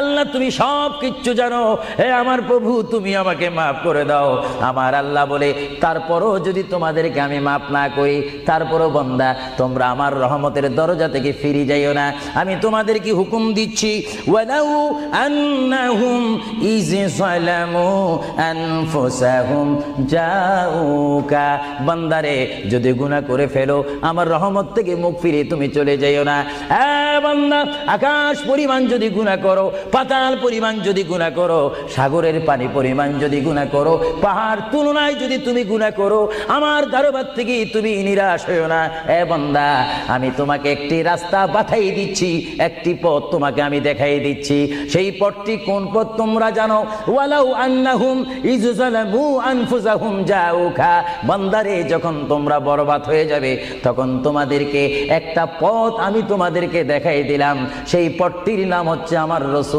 আল্লাহ তুমি সব কিচ্ছু জানো, হে আমার প্রভু তুমি আমাকে মাফ করে দাও। আমার আল্লাহ বলে, তারপরও যদি তোমাদেরকে আমি মাফ না করি, তারপরও বান্দা তোমরা আমার রহমতের দরজা থেকে ফিরে যাইও না। আমি তোমাদেরকে হুকুম দিচ্ছি, ওয়ালাউ আন্নাহুম ইয যালামু আনফুসাহুম জাউকা, বান্দারে যদি গুনাহ করে ফেলো আমার রহমত থেকে মুখ ফিরে তুমি চলে যাইও না। হ্যাঁ বান্দা, আকাশ পরিমাণ যদি গুনাহ করো, পাতাল পরিমাণ যদি গুনাহ করো, সাগরের পানি পরিমাণ যদি গুনাহ করো, পাহাড় তুলনায় যদি তুমি গুনাহ করো, আমার দরবার থেকে তুমি নিরাশ হইও না। এ বান্দা, আমি তোমাকে একটি রাস্তা বাতাই দিচ্ছি, একটি পথ তোমাকে আমি দেখাই দিচ্ছি। সেই পথটি কোন পথ তোমরা জানো? ওয়ালাউ আন্নাহুম ইয যালামু আনফুসাহুম জাউকা, বান্দারে যখন তোমরা বরবাদ হয়ে যাবে তখন তোমাদেরকে একটা পথ আমি তোমাদেরকে দেখাই দিলাম। সেই পথটির নাম হচ্ছে আমার রাসূল